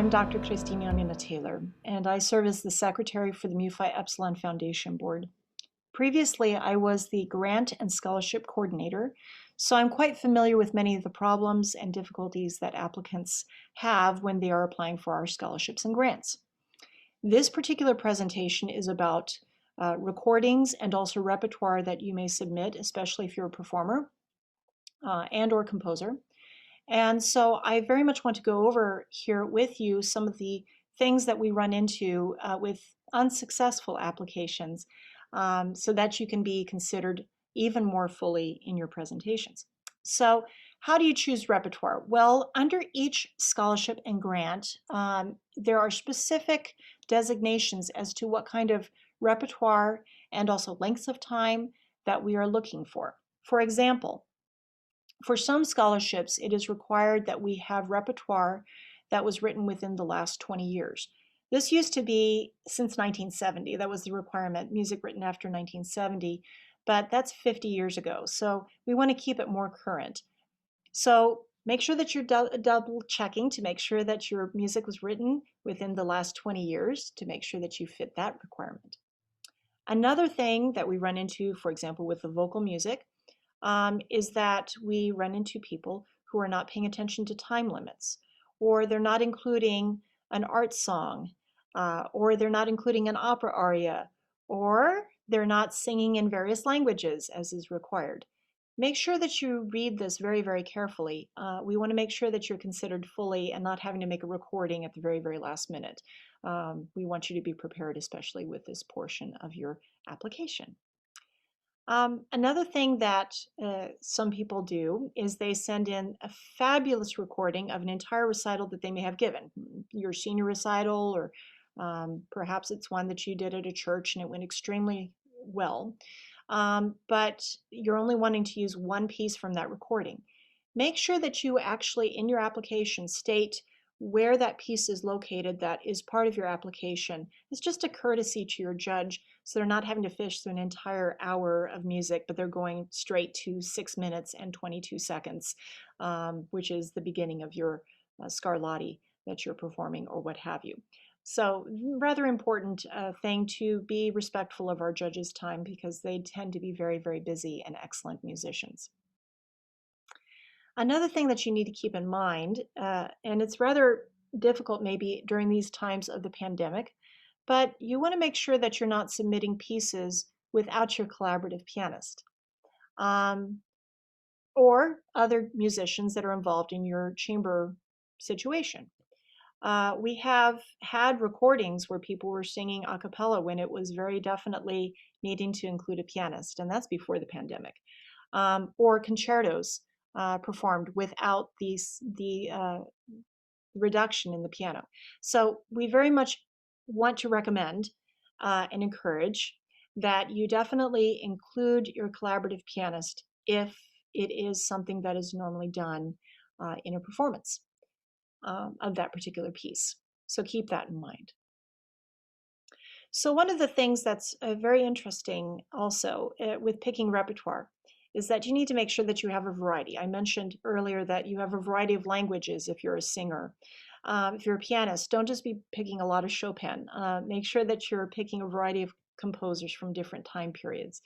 I'm Dr. Kristín Taylor, and I serve as the Secretary for the MUFI Epsilon Foundation Board. Previously, I was the Grant and Scholarship Coordinator, so I'm quite familiar with many of the problems and difficulties that applicants have when they are applying for our scholarships and grants. This particular presentation is about recordings and also repertoire that you may submit, especially if you're a performer and or composer. And so I very much want to go over here with you some of the things that we run into with unsuccessful applications so that you can be considered even more fully in your presentations. So how do you choose repertoire? Well, under each scholarship and grant, there are specific designations as to what kind of repertoire and also lengths of time that we are looking for. For example, for some scholarships, it is required that we have repertoire that was written within the last 20 years. This used to be since 1970. That was the requirement, music written after 1970, but that's 50 years ago. So we want to keep it more current. So make sure that you're double checking to make sure that your music was written within the last 20 years to make sure that you fit that requirement. Another thing that we run into, for example, with the vocal music, is that we run into people who are not paying attention to time limits, or they're not including an art song, or they're not including an opera aria, or they're not singing in various languages as is required. Make sure that you read this very, very carefully. We want to make sure that you're considered fully and not having to make a recording at the very, very last minute. We want you to be prepared, especially with this portion of your application. Another thing that some people do is they send in a fabulous recording of an entire recital that they may have given, your senior recital, or perhaps it's one that you did at a church and it went extremely well, but you're only wanting to use one piece from that recording. Make sure that you actually, in your application, state where that piece is located that is part of your application. It's just a courtesy to your judge, so they're not having to fish through an entire hour of music, but they're going straight to 6 minutes and 22 seconds, which is the beginning of your Scarlatti that you're performing or what have you. So rather important thing to be respectful of our judges' time because they tend to be very, very busy and excellent musicians. Another thing that you need to keep in mind, and it's rather difficult maybe during these times of the pandemic, but you want to make sure that you're not submitting pieces without your collaborative pianist or other musicians that are involved in your chamber situation. We have had recordings where people were singing a cappella when it was very definitely needing to include a pianist, and that's before the pandemic, or concertos performed without the reduction in the piano. So we very much want to recommend and encourage that you definitely include your collaborative pianist if it is something that is normally done in a performance of that particular piece. So keep that in mind. So one of the things that's very interesting also with picking repertoire is that you need to make sure that you have a variety. I mentioned earlier that you have a variety of languages if you're a singer. If you're a pianist, don't just be picking a lot of Chopin. Make sure that you're picking a variety of composers from different time periods.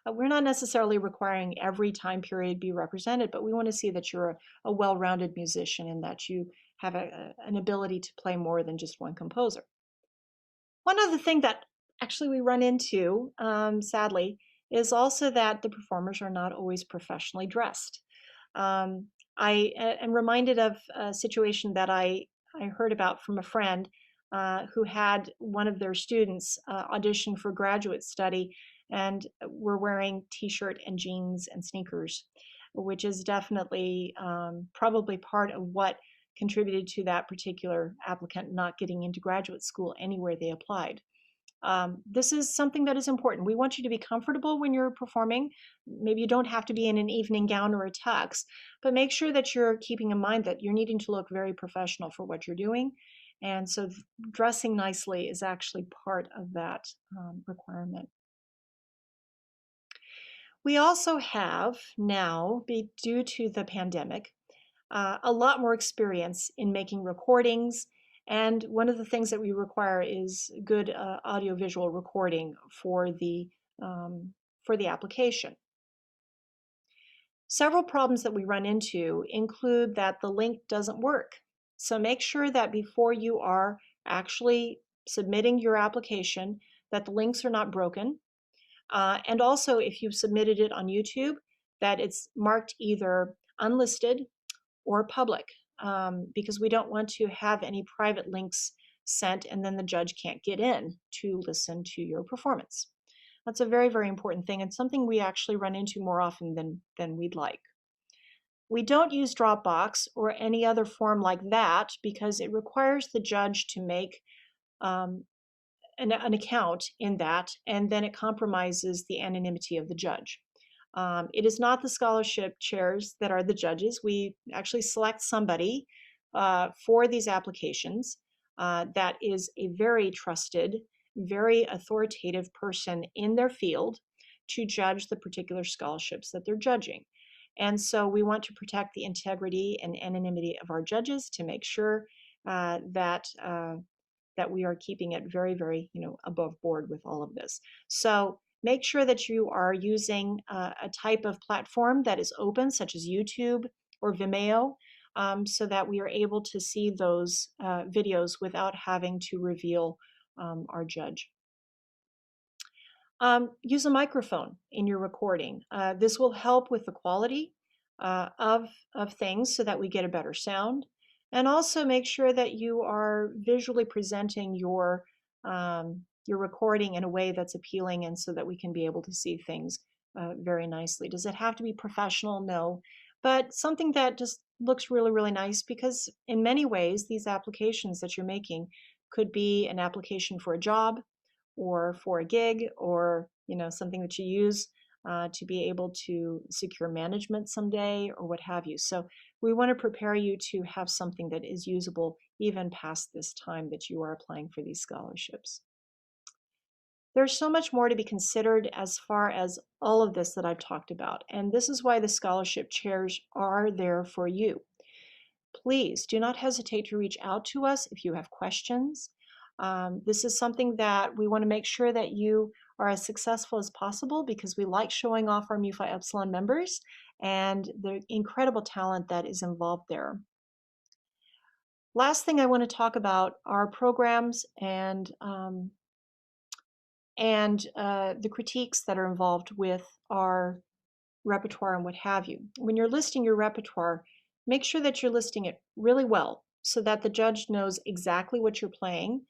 We're not necessarily requiring every time period be represented, but we want to see that you're a well-rounded musician and that you have an ability to play more than just one composer. One other thing that actually we run into, sadly, is also that the performers are not always professionally dressed. I am reminded of a situation that I heard about from a friend who had one of their students audition for graduate study and were wearing t-shirt and jeans and sneakers, which is definitely probably part of what contributed to that particular applicant not getting into graduate school anywhere they applied. This is something that is important. We want you to be comfortable when you're performing. Maybe you don't have to be in an evening gown or a tux, but make sure that you're keeping in mind that you're needing to look very professional for what you're doing. And so dressing nicely is actually part of that requirement. We also have now, due to the pandemic, a lot more experience in making recordings And one of the things that we require is good audiovisual recording for the application. Several problems that we run into include that the link doesn't work. So make sure that before you are actually submitting your application, that the links are not broken. And also, if you've submitted it on YouTube, that it's marked either unlisted or public, because we don't want to have any private links sent and then the judge can't get in to listen to your performance. That's a very, very important thing and something we actually run into more often than we'd like. We don't use Dropbox or any other form like that because it requires the judge to make an account in that, and then it compromises the anonymity of the judge. It is not the scholarship chairs that are the judges. We actually select somebody for these applications that is a very trusted, very authoritative person in their field to judge the particular scholarships that they're judging. And so we want to protect the integrity and anonymity of our judges to make sure that we are keeping it very, very, above board with all of this. So make sure that you are using a type of platform that is open, such as YouTube or Vimeo, so that we are able to see those videos without having to reveal our judge. Use a microphone in your recording. This will help with the quality of things so that we get a better sound. And also make sure that you are visually presenting your recording in a way that's appealing and so that we can be able to see things very nicely. Does it have to be professional? No. But something that just looks really, really nice, because in many ways, these applications that you're making could be an application for a job or for a gig, or something that you use to be able to secure management someday or what have you. So we want to prepare you to have something that is usable even past this time that you are applying for these scholarships. There's so much more to be considered as far as all of this that I've talked about, and this is why the scholarship chairs are there for you. Please do not hesitate to reach out to us if you have questions. This is something that we want to make sure that you are as successful as possible, because we like showing off our Mu Phi Epsilon members and the incredible talent that is involved there. Last thing I want to talk about are programs and the critiques that are involved with our repertoire and what have you. When you're listing your repertoire, make sure that you're listing it really well so that the judge knows exactly what you're playing,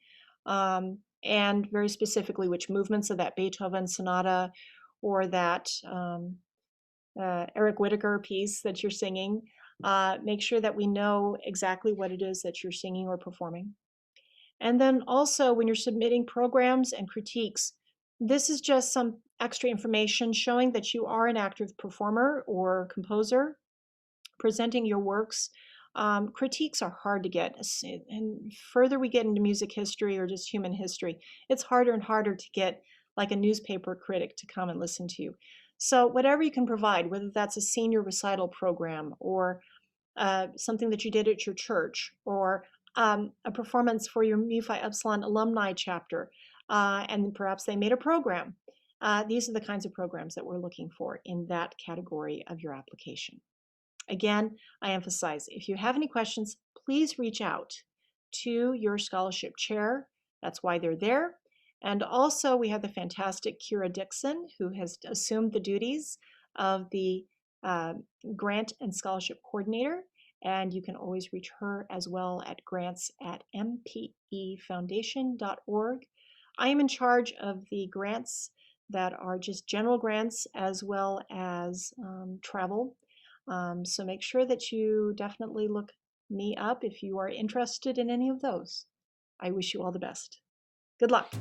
and very specifically which movements of that Beethoven sonata or that Eric Whitacre piece that you're singing. Make sure that we know exactly what it is that you're singing or performing. And then also, when you're submitting programs and critiques, this is just some extra information showing that you are an active performer or composer presenting your works. Critiques are hard to get, and further we get into music history or just human history, it's harder and harder to get like a newspaper critic to come and listen to you. So whatever you can provide, whether that's a senior recital program or something that you did at your church, or a performance for your Mu Phi Epsilon alumni chapter, and perhaps they made a program. These are the kinds of programs that we're looking for in that category of your application. Again, I emphasize, if you have any questions, please reach out to your scholarship chair. That's why they're there. And also, we have the fantastic Kira Dixon, who has assumed the duties of the grant and scholarship coordinator, and you can always reach her as well at grants@mpefoundation.org. I am in charge of the grants that are just general grants as well as travel. So make sure that you definitely look me up if you are interested in any of those. I wish you all the best. Good luck.